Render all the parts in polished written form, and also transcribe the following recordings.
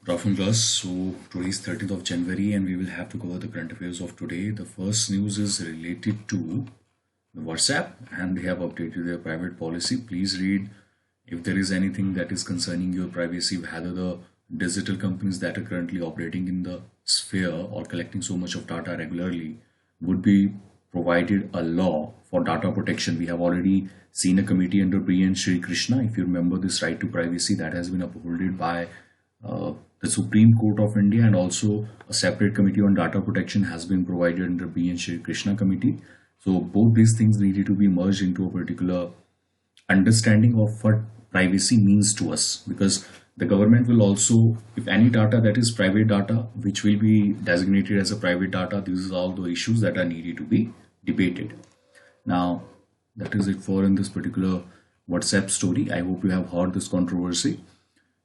Good afternoon, class. So today is 13th of January, and we will have to cover the current affairs of today. The first news is related to the WhatsApp, and they have updated their private policy. Please read if there is anything that is concerning your privacy, whether the digital companies that are currently operating in the sphere or collecting so much of data regularly would be provided a law for data protection. We have already seen a committee under Priya and Shri Krishna. If you remember, this right to privacy that has been upheld by uh, the Supreme Court of India, and also a separate committee on data protection has been provided under B N Shri Krishna committee. So both these things needed to be merged into a particular understanding of what privacy means to us, because the government will also, if any data that is private data which will be designated as a private data, these are all the issues that are needed to be debated. Now, that is it for in this particular WhatsApp story. I hope you have heard this controversy.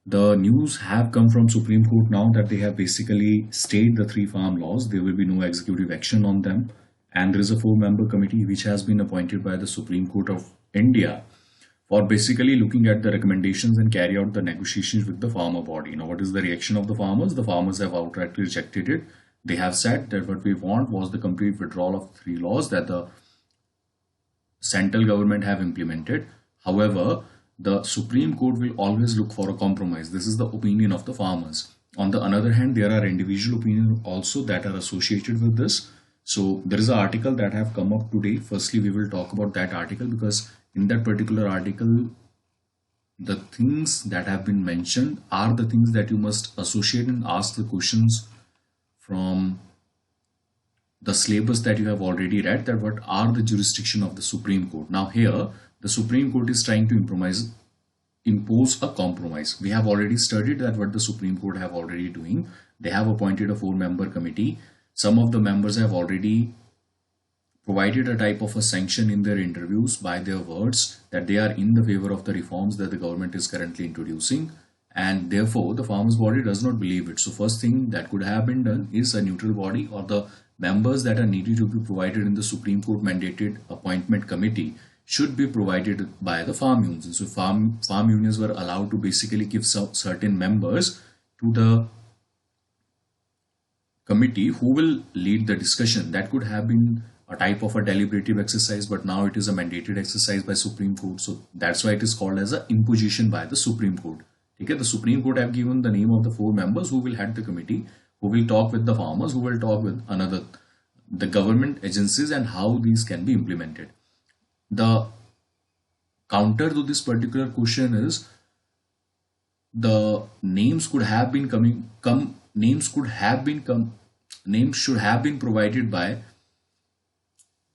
The news have come from Supreme Court now that they have basically stayed the three farm laws. There will be no executive action on them. And there is a four-member committee which has been appointed by the Supreme Court of India for basically looking at the recommendations and carry out the negotiations with the farmer body. Now, what is the reaction of the farmers? The farmers have outrightly rejected it. They have said that what we want was the complete withdrawal of three laws that the central government have implemented. However, the Supreme Court will always look for a compromise. This is the opinion of the farmers. On the other hand, there are individual opinions also that are associated with this. So there is an article that have come up today. Firstly, we will talk about that article, because in that particular article, the things that have been mentioned are the things that you must associate and ask the questions from the syllabus that you have already read, that what are the jurisdiction of the Supreme Court. Now here, the Supreme Court is trying to impose a compromise. We have already studied that what the Supreme Court have already doing. They have appointed a four-member committee. Some of the members have already provided a type of a sanction in their interviews by their words that they are in the favor of the reforms that the government is currently introducing, and therefore the farmers body does not believe it. So first thing that could have been done is a neutral body, or the members that are needed to be provided in the Supreme Court mandated appointment committee should be provided by the farm unions. So farm unions were allowed to basically give certain members to the committee who will lead the discussion. That could have been a type of a deliberative exercise, but now it is a mandated exercise by Supreme Court. So that's why it is called as an imposition by the Supreme Court. Okay, the Supreme Court have given the name of the four members who will head the committee, who will talk with the farmers, who will talk with the government agencies, and how these can be implemented. The counter to this particular question is the names could have been names should have been provided by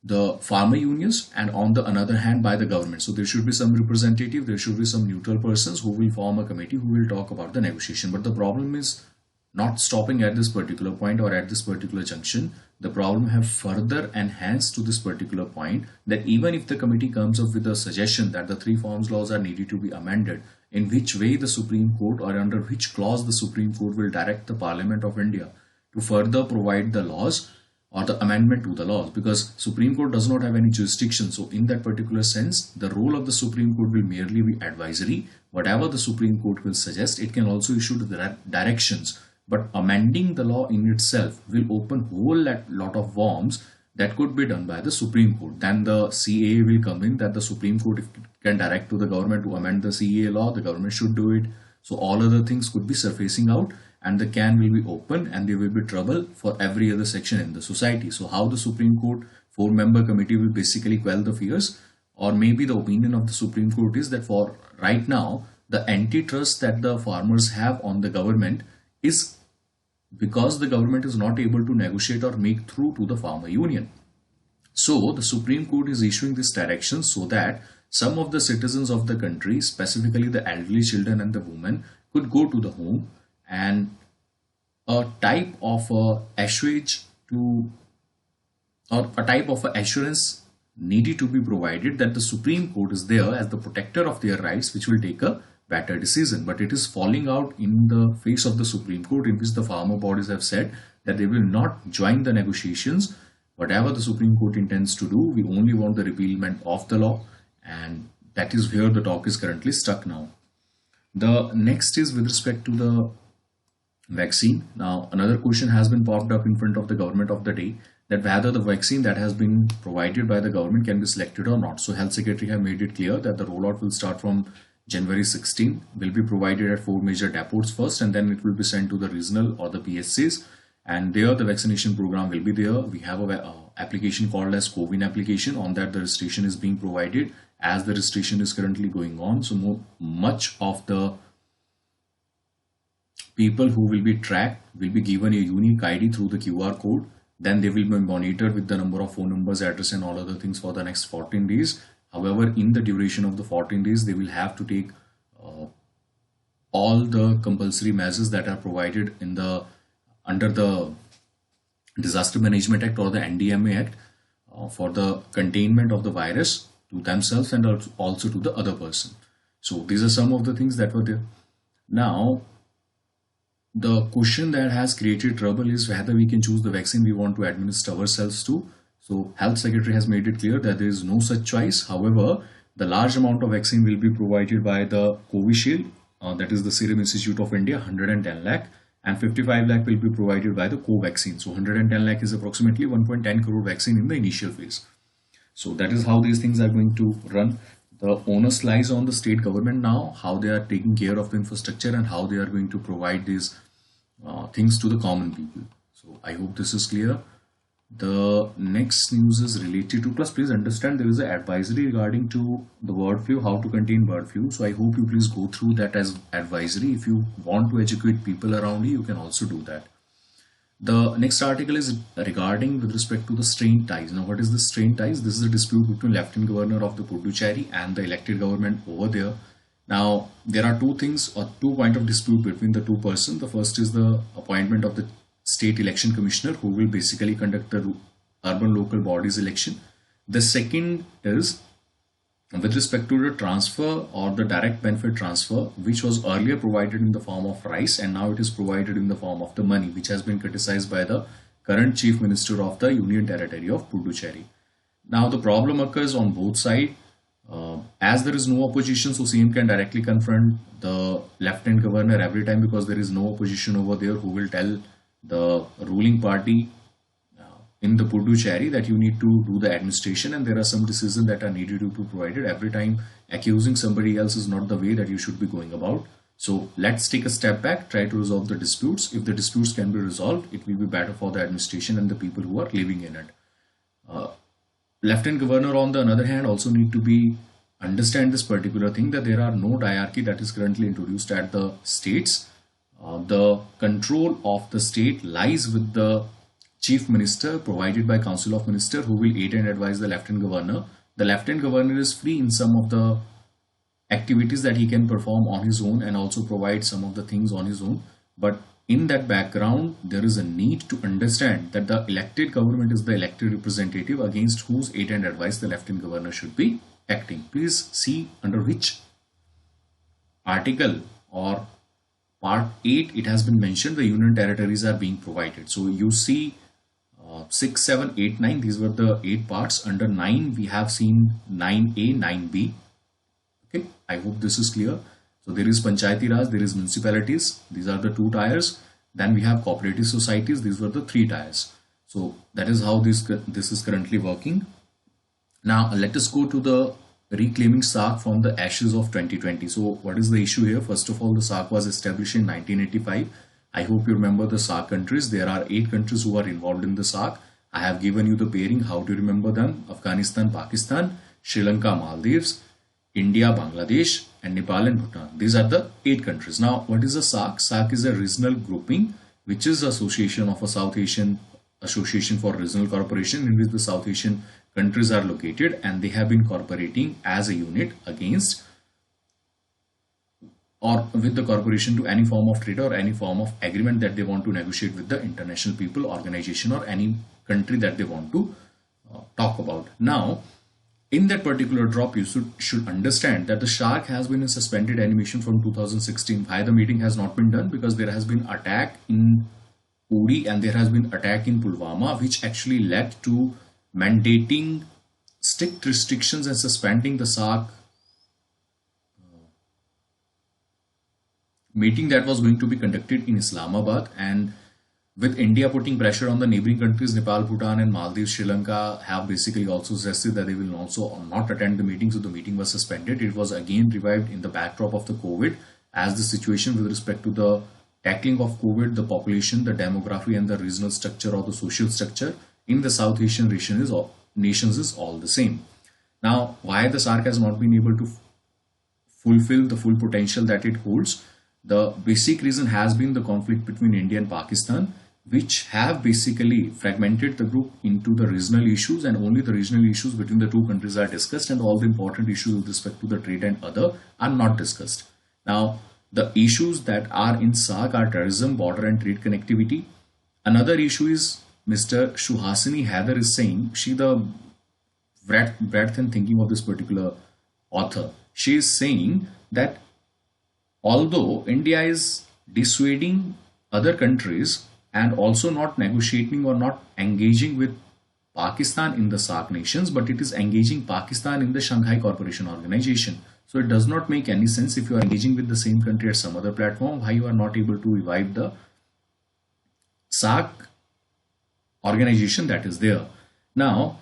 the farmer unions, and on the another hand by the government. So there should be some representative, there should be some neutral persons who will form a committee who will talk about the negotiation. But the problem is not stopping at this particular point or at this particular junction. The problem have further enhanced to this particular point, that even if the committee comes up with a suggestion that the three farms laws are needed to be amended, in which way the Supreme Court, or under which clause the Supreme Court will direct the Parliament of India to further provide the laws or the amendment to the laws, because Supreme Court does not have any jurisdiction. So in that particular sense, the role of the Supreme Court will merely be advisory. Whatever the Supreme Court will suggest, it can also issue the directions, but amending the law in itself will open whole lot of worms that could be done by the Supreme Court. Then the CAA will come in, that the Supreme Court, if it can direct to the government to amend the CAA law, the government should do it. So all other things could be surfacing out, and the can will be open, and there will be trouble for every other section in the society. So how the Supreme Court four-member committee will basically quell the fears, or maybe the opinion of the Supreme Court is that for right now, the antitrust that the farmers have on the government is because the government is not able to negotiate or make through to the farmer union. So the Supreme Court is issuing this direction so that some of the citizens of the country, specifically the elderly children and the women, could go to the home, and a type of assuage to, or a type of assurance needed to be provided that the Supreme Court is there as the protector of their rights, which will take a better decision. But it is falling out in the face of the Supreme Court, in which the farmer bodies have said that they will not join the negotiations. Whatever the Supreme Court intends to do, we only want the repealment of the law, and that is where the talk is currently stuck now. The next is with respect to the vaccine. Now, another question has been popped up in front of the government of the day, that whether the vaccine that has been provided by the government can be selected or not. So, Health Secretary have made it clear that the rollout will start from January 16, will be provided at four major depots first, and then it will be sent to the regional or the PSCs. And there, the vaccination program will be there. We have a application called as COVID application. On that, the registration is being provided as the registration is currently going on. So, much of the people who will be tracked will be given a unique ID through the QR code. Then they will be monitored with the number of phone numbers, address, and all other things for the next 14 days. However, in the duration of the 14 days, they will have to take uh, all the compulsory measures that are provided in the under the Disaster Management Act or the NDMA Act for the containment of the virus to themselves and also to the other person. So these are some of the things that were there. Now, the question that has created trouble is whether we can choose the vaccine we want to administer ourselves to. So Health Secretary has made it clear that there is no such choice. However, the large amount of vaccine will be provided by the Covishield, that is the Serum Institute of India, 110 lakh, and 55 lakh will be provided by the Covaxin. So 110 lakh is approximately 1.10 crore vaccine in the initial phase. So that is how these things are going to run. The onus lies on the state government now, how they are taking care of the infrastructure and how they are going to provide these things to the common people. So I hope this is clear. The next news is related to, plus please understand there is an advisory regarding to the bird flu, how to contain bird flu. So I hope you please go through that as advisory. If you want to educate people around you, you can also do that. The next article is regarding with respect to the strained ties. Now, what is the strained ties? This is a dispute between Lieutenant Governor of the Puducherry and the elected government over there. Now, there are two things or 2 points of dispute between the two persons. The first is the appointment of the state election commissioner who will basically conduct the urban local bodies election. The second is with respect to the transfer or the direct benefit transfer, which was earlier provided in the form of rice and now it is provided in the form of the money, which has been criticized by the current chief minister of the Union Territory of Puducherry. Now the problem occurs on both sides. As there is no opposition, so CM can directly confront the lieutenant governor every time because there is no opposition over there who will tell the ruling party in the Puducherry that you need to do the administration and there are some decisions that are needed to be provided. Every time accusing somebody else is not the way that you should be going about. So let's take a step back, try to resolve the disputes. If the disputes can be resolved, it will be better for the administration and the people who are living in it. Lieutenant Governor, on the other hand, also need to be understand this particular thing that there are no diarchy that is currently introduced at the states. The control of the state lies with the chief minister provided by Council of Minister who will aid and advise the lieutenant governor. The lieutenant governor is free in some of the activities that he can perform on his own and also provide some of the things on his own. But in that background, there is a need to understand that the elected government is the elected representative against whose aid and advice the lieutenant governor should be acting. Please see under which article or part 8 it has been mentioned the union territories are being provided. So you see 6, 7, 8, 9, these were the 8 parts. Under 9 we have seen 9A, 9B. Okay, I hope this is clear. So there is Panchayati Raj, there is municipalities, these are the 2 tiers. Then we have cooperative societies, these were the 3 tiers. So that is how this is currently working. Now let us go to the reclaiming SAARC from the ashes of 2020. So what is the issue here? First of all, the SAARC was established in 1985. I hope you remember the SAARC countries. There are 8 countries who are involved in the SAARC. I have given you the pairing. How to remember them? Afghanistan, Pakistan, Sri Lanka, Maldives, India, Bangladesh, and Nepal and Bhutan. These are the 8 countries. Now, what is a SAARC? SAARC is a regional grouping, which is association of a South Asian Association for Regional Cooperation in which the South Asian countries are located and they have been cooperating as a unit against or with the corporation to any form of trade or any form of agreement that they want to negotiate with the international people, organization or any country that they want to talk about. Now, in that particular drop, you should understand that the SAARC has been in suspended animation from 2016. Why the meeting has not been done? Because there has been attack in Uri and there has been attack in Pulwama, which actually led to mandating strict restrictions and suspending the SAARC meeting that was going to be conducted in Islamabad, and with India putting pressure on the neighboring countries, Nepal, Bhutan, and Maldives, Sri Lanka have basically also suggested that they will also not attend the meeting, so the meeting was suspended. It was again revived in the backdrop of the COVID, as the situation with respect to the tackling of COVID, the population, the demography, and the regional structure or the social structure in the South Asian nations is all the same. Now, why the SARC has not been able to fulfill the full potential that it holds? The basic reason has been the conflict between India and Pakistan, which have basically fragmented the group into the regional issues, and only the regional issues between the two countries are discussed, and all the important issues with respect to the trade and other are not discussed. Now, the issues that are in SARC are terrorism, border and trade connectivity. Another issue is Mr. Suhasini Haider is saying, she the breadth and thinking of this particular author. She is saying that although India is dissuading other countries and also not negotiating or not engaging with Pakistan in the SARC nations, but it is engaging Pakistan in the Shanghai Cooperation Organization. So it does not make any sense if you are engaging with the same country at some other platform, why you are not able to revive the SARC organization that is there. Now,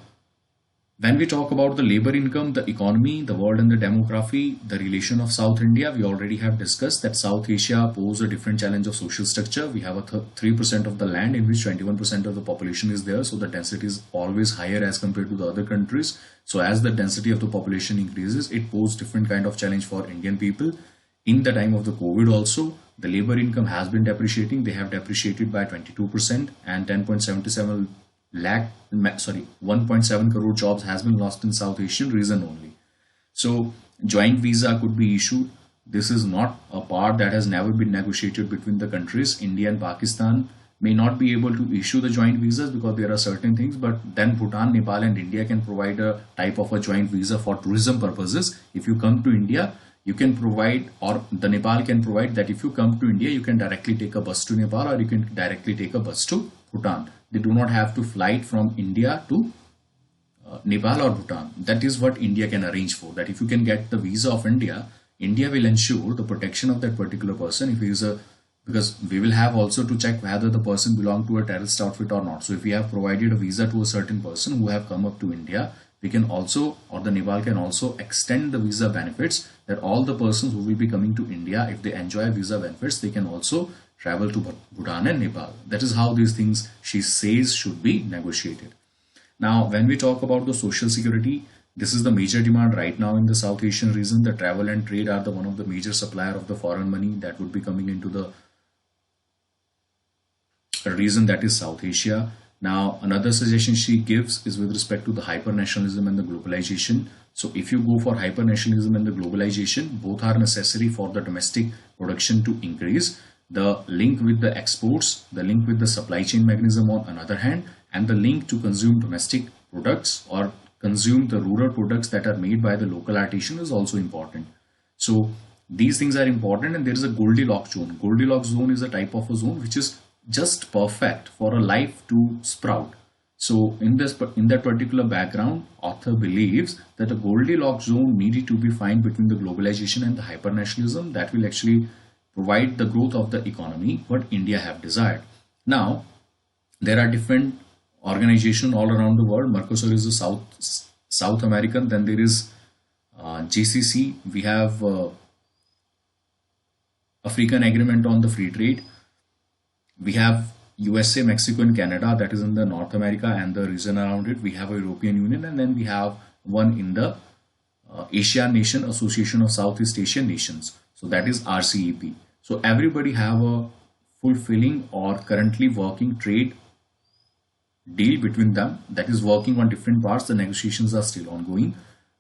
when we talk about the labor income, the economy, the world and the demography, the relation of South India, we already have discussed that South Asia poses a different challenge of social structure. We have a 3% of the land in which 21% of the population is there. So the density is always higher as compared to the other countries. So as the density of the population increases, it poses different kind of challenge for Indian people. In the time of the COVID also, the labor income has been depreciating. They have depreciated by 22% and 10.77 lakh, sorry, 1.7 crore jobs has been lost in South Asian region only. So joint visa could be issued. This is not a part that has never been negotiated between the countries. India and Pakistan may not be able to issue the joint visas because there are certain things, but then Bhutan, Nepal and India can provide a type of a joint visa for tourism purposes. If you come to India, you can provide, or the Nepal can provide that if you come to India, you can directly take a bus to Nepal or you can directly take a bus to Bhutan. They do not have to flight from India to Nepal or Bhutan. That is what India can arrange for. That if you can get the visa of India, India will ensure the protection of that particular person. If he is because we will have also to check whether the person belong to a terrorist outfit or not. So if we have provided a visa to a certain person who have come up to India, we can also, or the Nepal can also extend the visa benefits, that all the persons who will be coming to India, if they enjoy visa benefits, they can also travel to Bhutan and Nepal. That is how these things, she says, should be negotiated. Now, when we talk about the social security, this is the major demand right now in the South Asian region. The travel and trade are the one of the major supplier of the foreign money that would be coming into the region that is South Asia. Now, another suggestion she gives is with respect to the hyper-nationalism and the globalization. So if you go for hyper-nationalism and the globalization, both are necessary for the domestic production to increase. The link with the exports, the link with the supply chain mechanism on another hand, and the link to consume domestic products or consume the rural products that are made by the local artisan is also important. So these things are important, and there is a Goldilocks zone. Goldilocks zone is a type of a zone which is just perfect for a life to sprout. So in that particular background, author believes that a Goldilocks zone needed to be found between the globalization and the hyper-nationalism that will actually provide the growth of the economy what India have desired. Now, there are different organizations all around the world. Mercosur is the South American. Then there is GCC. We have African Agreement on the Free Trade. We have USA, Mexico and Canada, that is in the North America and the region around it. We have a European Union, and then we have one in the Asian Nation Association of Southeast Asian Nations. So that is RCEP. So everybody have a fulfilling or currently working trade deal between them that is working on different parts. The negotiations are still ongoing.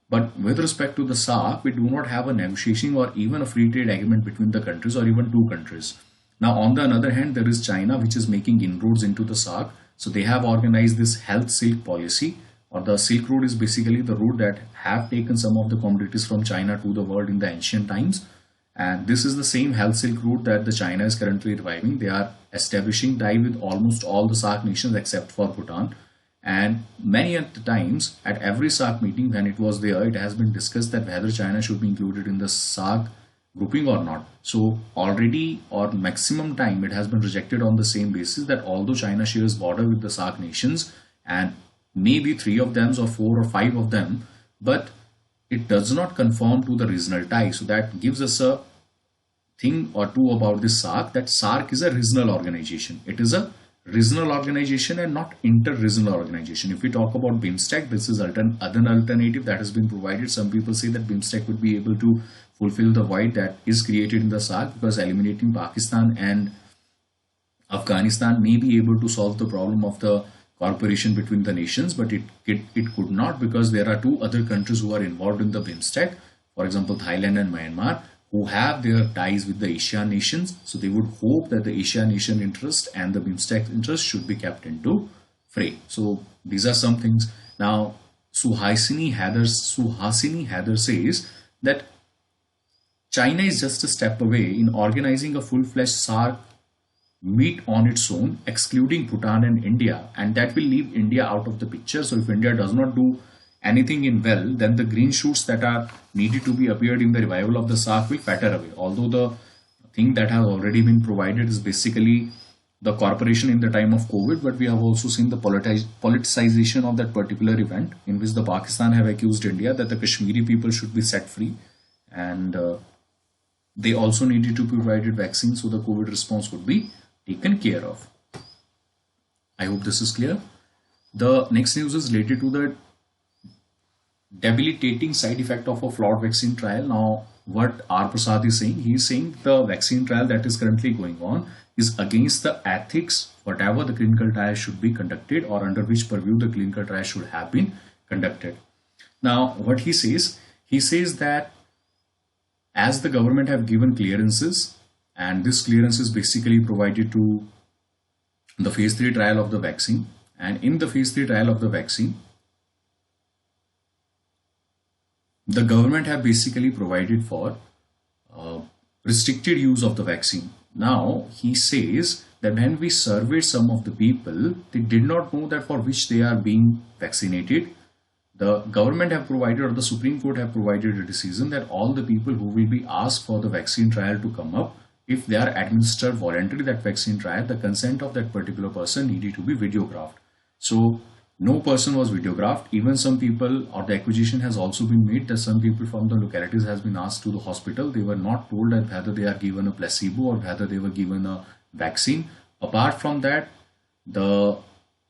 But with respect to the SARC, we do not have a negotiation or even a free trade agreement between the countries or even two countries. Now, on the other hand, there is China, which is making inroads into the SARC. So they have organized this Health Silk policy, or the Silk Road is basically the route that have taken some of the commodities from China to the world in the ancient times. And this is the same Health Silk route that the China is currently reviving. They are establishing tie with almost all the SARC nations except for Bhutan. And many at the times, at every SARC meeting when it was there, it has been discussed that whether China should be included in the SARC grouping or not. So already or maximum time it has been rejected on the same basis that although China shares border with the SAARC nations and maybe three of them or four or five of them, but it does not conform to the regional tie. So that gives us a thing or two about this SAARC, that SAARC is a regional organization. It is a regional organization and not inter-regional organization. If we talk about BIMSTEC, this is other alternative that has been provided. Some people say that BIMSTEC would be able to fulfill the void that is created in the SAARC, because eliminating Pakistan and Afghanistan may be able to solve the problem of the cooperation between the nations, but it could not, because there are two other countries who are involved in the BIMSTEC, for example Thailand and Myanmar, who have their ties with the ASEAN nations. So they would hope that the ASEAN nation interest and the BIMSTEC interest should be kept into fray. So these are some things. Now Suhasini Heather says that China is just a step away in organizing a full-fledged SAARC meet on its own, excluding Bhutan and India, and that will leave India out of the picture. So if India does not do anything in well, then the green shoots that are needed to be appeared in the revival of the SAARC will fatter away. Although the thing that has already been provided is basically the cooperation in the time of COVID, but we have also seen the politicization of that particular event, in which the Pakistan have accused India that the Kashmiri people should be set free, and they also needed to be provided vaccines, so the COVID response would be taken care of. I hope this is clear. The next news is related to the debilitating side effect of a flawed vaccine trial. Now, what R. Prasad is saying, he is saying the vaccine trial that is currently going on is against the ethics, whatever the clinical trial should be conducted, or under which purview the clinical trial should have been conducted. Now, what he says that as the government have given clearances, and this clearance is basically provided to the phase 3 trial of the vaccine, and in the phase 3 trial of the vaccine, the government have basically provided for restricted use of the vaccine. Now, he says that when we surveyed some of the people, they did not know that for which they are being vaccinated. The government have provided, or the Supreme Court have provided a decision that all the people who will be asked for the vaccine trial to come up, if they are administered voluntarily that vaccine trial, the consent of that particular person needed to be videographed. So no person was videographed. Even some people, or the accusation has also been made that some people from the localities has been asked to the hospital. They were not told that whether they are given a placebo or whether they were given a vaccine. Apart from that, the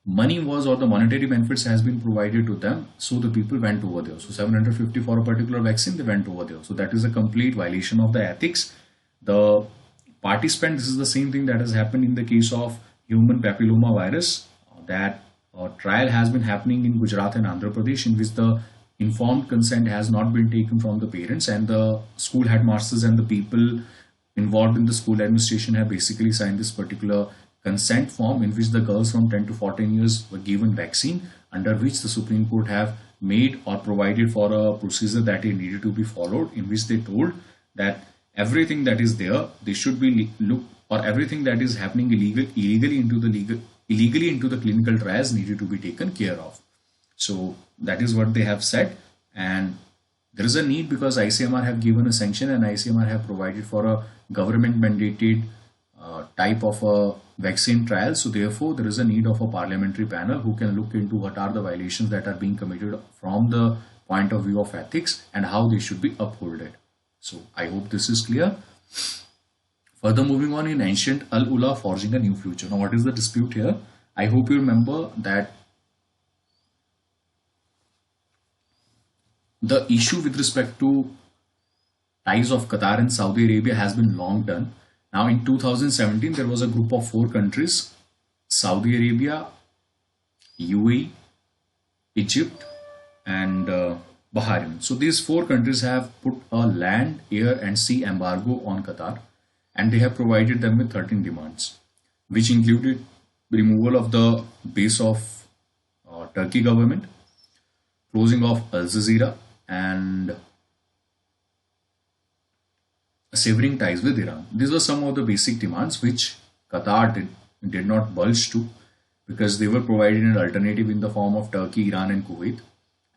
money was, or the monetary benefits has been provided to them, so the people went over there. So 750 for a particular vaccine, they went over there. So that is a complete violation of the ethics. The participant, this is the same thing that has happened in the case of human papilloma virus. That trial has been happening in Gujarat and Andhra Pradesh, in which the informed consent has not been taken from the parents, and the school headmasters and the people involved in the school administration have basically signed this particular consent form, in which the girls from 10 to 14 years were given vaccine, under which the Supreme Court have made or provided for a procedure that it needed to be followed, in which they told that everything that is there, they should be or everything that is happening illegally into the clinical trials needed to be taken care of. So that is what they have said, and there is a need, because ICMR have given a sanction and ICMR have provided for a government mandated type of a vaccine trial. So therefore there is a need of a parliamentary panel who can look into what are the violations that are being committed from the point of view of ethics and how they should be upholded. So I hope this is clear. Further moving on, in ancient Al-Ula forging a new future. Now what is the dispute here? I hope you remember that the issue with respect to ties of Qatar and Saudi Arabia has been long done. Now in 2017 there was a group of 4 countries: Saudi Arabia, UAE, Egypt and Bahrain. So these 4 countries have put a land, air and sea embargo on Qatar, and they have provided them with 13 demands, which included removal of the base of Turkey government, closing of Al Jazeera, and severing ties with Iran. These were some of the basic demands which Qatar did not budge to, because they were provided an alternative in the form of Turkey, Iran and Kuwait,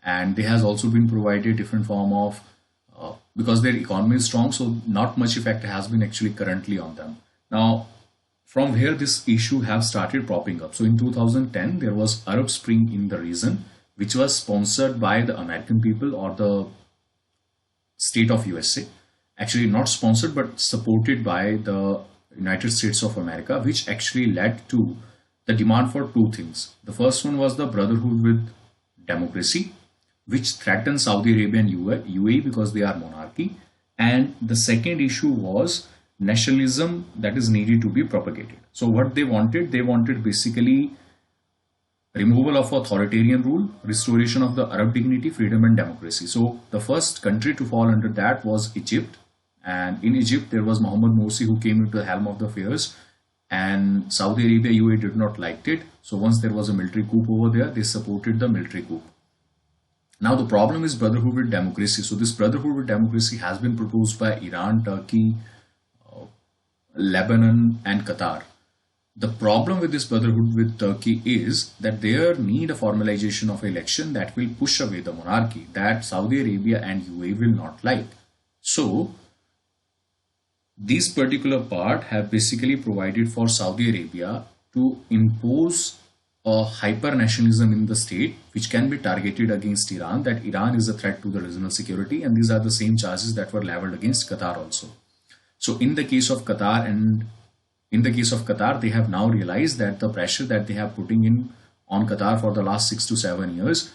and there has also been provided different form of because their economy is strong, so not much effect has been actually currently on them. Now, from where this issue have started propping up. So in 2010, there was Arab Spring in the region, which was sponsored by the American people or the state of USA. Actually, not sponsored, but supported by the United States of America, which actually led to the demand for two things. The first one was the brotherhood with democracy, which threatens Saudi Arabia and UAE because they are monarchy. And the second issue was nationalism that is needed to be propagated. So what they wanted basically removal of authoritarian rule, restoration of the Arab dignity, freedom and democracy. So the first country to fall under that was Egypt. And in Egypt, there was Mohammed Morsi who came into the helm of the affairs, and Saudi Arabia, UAE did not like it. So once there was a military coup over there, they supported the military coup. Now the problem is brotherhood with democracy. So this brotherhood with democracy has been proposed by Iran, Turkey, Lebanon and Qatar. The problem with this brotherhood with Turkey is that they need a formalization of election that will push away the monarchy that Saudi Arabia and UAE will not like. So these particular part have basically provided for Saudi Arabia to impose a hyper nationalism in the state, which can be targeted against Iran, that Iran is a threat to the regional security, and these are the same charges that were leveled against Qatar also. So in the case of Qatar they have now realized that the pressure that they have putting in on Qatar for the last 6 to 7 years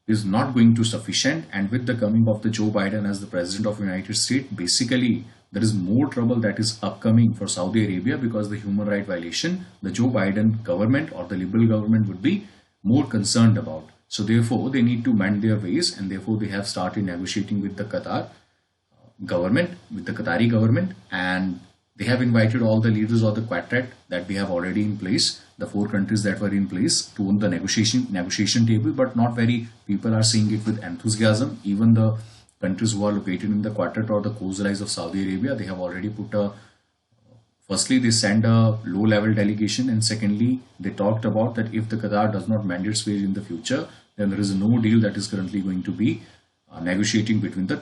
is not going to sufficient. And with the coming of the Joe Biden as the president of the United States, basically there is more trouble that is upcoming for Saudi Arabia, because the human right violation, the Joe Biden government or the liberal government would be more concerned about. So therefore they need to mend their ways, and therefore they have started negotiating with the Qatar government, with the Qatari government, and they have invited all the leaders of the quadret that we have already in place, the 4 countries that were in place, to the negotiation table. But not very people are seeing it with enthusiasm. Even the countries who are located in the quadret or the coastlines of Saudi Arabia, they have already put firstly they send a low level delegation, and secondly they talked about that if the Qatar does not mend its ways in the future, then there is no deal that is currently going to be negotiating between the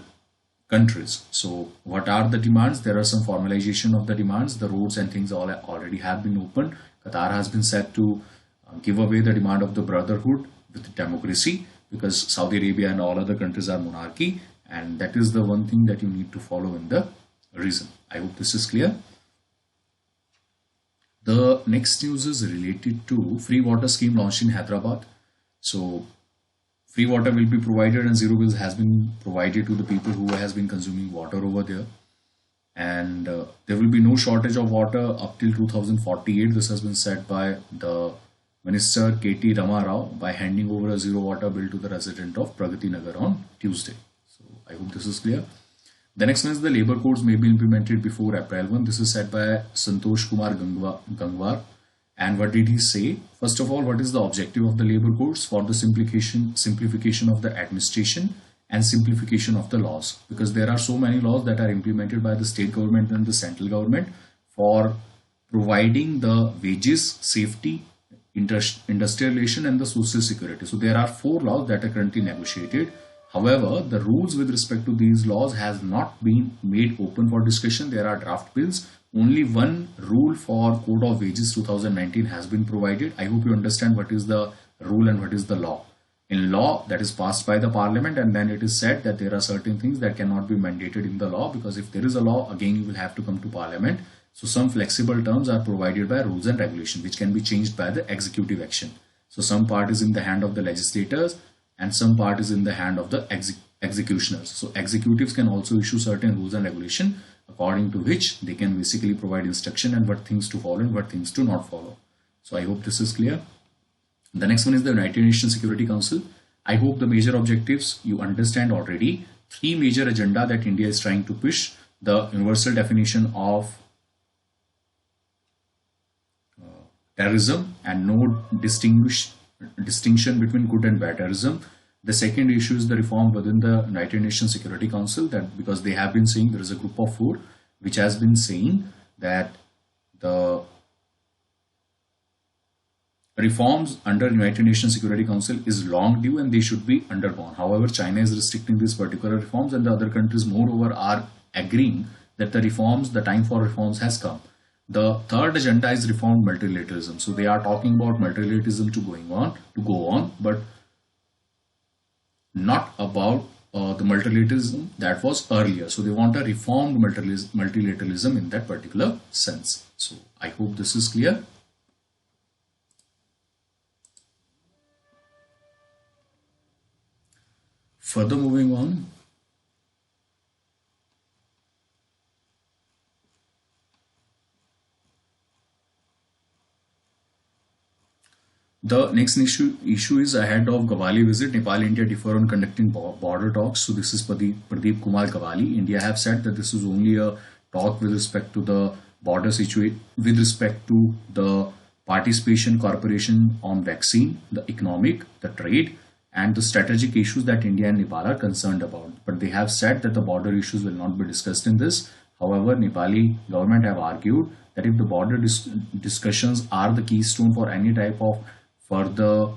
countries. So what are the demands? There are some formalization of the demands. The roads and things all already have been opened. Qatar has been set to give away the demand of the brotherhood with democracy, because Saudi Arabia and all other countries are monarchy, and that is the one thing that you need to follow in the region. I hope this is clear. The next news is related to free water scheme launched in Hyderabad. So free water will be provided, and zero bills has been provided to the people who has been consuming water over there. And there will be no shortage of water up till 2048. This has been said by the Minister KT Rama Rao by handing over a zero water bill to the resident of Pragati Nagar on Tuesday. So I hope this is clear. The next one is the labor codes may be implemented before April 1. This is said by Santosh Kumar Gangwar. And what did he say? First of all, what is the objective of the labor codes? For the simplification of the administration and simplification of the laws, because there are so many laws that are implemented by the state government and the central government for providing the wages, safety, industrial relation and the social security. So there are 4 laws that are currently negotiated. However, the rules with respect to these laws has not been made open for discussion. There are draft bills. Only one rule for Code of Wages 2019 has been provided. I hope you understand what is the rule and what is the law. In law, that is passed by the parliament, and then it is said that there are certain things that cannot be mandated in the law, because if there is a law, again you will have to come to parliament. So some flexible terms are provided by rules and regulation, which can be changed by the executive action. So some part is in the hand of the legislators and some part is in the hand of the executioners. So executives can also issue certain rules and regulation, according to which they can basically provide instruction and what things to follow and what things to not follow. So I hope this is clear. The next one is the United Nations Security Council. I hope the major objectives you understand already. 3 major agenda that India is trying to push: the universal definition of terrorism and no distinction between good and bad terrorism. The second issue is the reform within the United Nations Security Council, that because they have been saying, there is a group of 4 which has been saying that the reforms under United Nations Security Council is long due and they should be undergone. However, China is restricting these particular reforms and the other countries moreover are agreeing that the time for reforms has come. The third agenda is reform multilateralism. So they are talking about multilateralism to go on, but not about the multilateralism that was earlier. So they want a reformed multilateralism in that particular sense. So I hope this is clear. Further moving on. The next issue is ahead of Gawali visit. Nepal India differ on conducting border talks. So this is Pradeep Kumar Gawali. India have said that this is only a talk with respect to the border situation, with respect to the participation cooperation on vaccine, the economic, the trade, and the strategic issues that India and Nepal are concerned about. But they have said that the border issues will not be discussed in this. However, Nepali government have argued that if the border discussions are the keystone for any type of further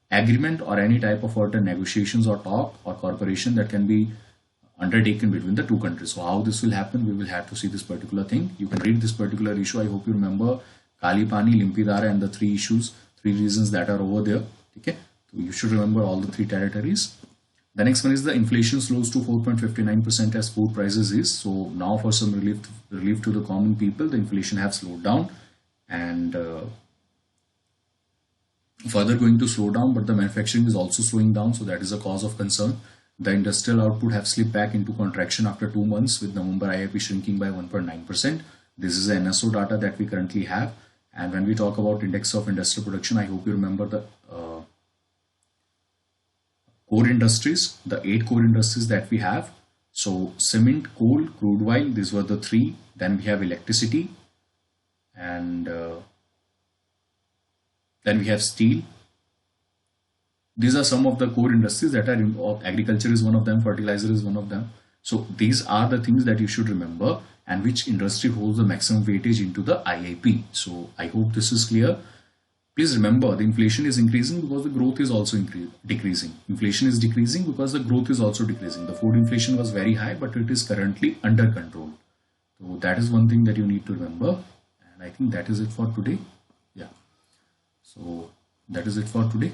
agreement or any type of further negotiations or talk or cooperation that can be undertaken between the two countries. So how this will happen, we will have to see this particular thing. You can read this particular issue. I hope you remember Kalipani, Limpidara and the three reasons that are over there. Okay, so you should remember all the three territories. The next one is the inflation slows to 4.59% as food prices is. So now for some relief to the common people, the inflation have slowed down and further going to slow down, but the manufacturing is also slowing down, so that is a cause of concern. The industrial output have slipped back into contraction after 2 months, with November IIP shrinking by 1.9%. This is the NSO data that we currently have. And when we talk about index of industrial production, I hope you remember the core industries, the 8 core industries that we have. So cement, coal, crude oil, these were the 3. Then we have electricity, and then we have steel. These are some of the core industries that are agriculture is one of them, fertilizer is one of them. So these are the things that you should remember and which industry holds the maximum weightage into the IIP. So I hope this is clear. Please remember the inflation is increasing because the growth is also decreasing. Inflation is decreasing because the growth is also decreasing. The food inflation was very high, but it is currently under control. So that is one thing that you need to remember. And I think that is it for today. Yeah. So that is it for today.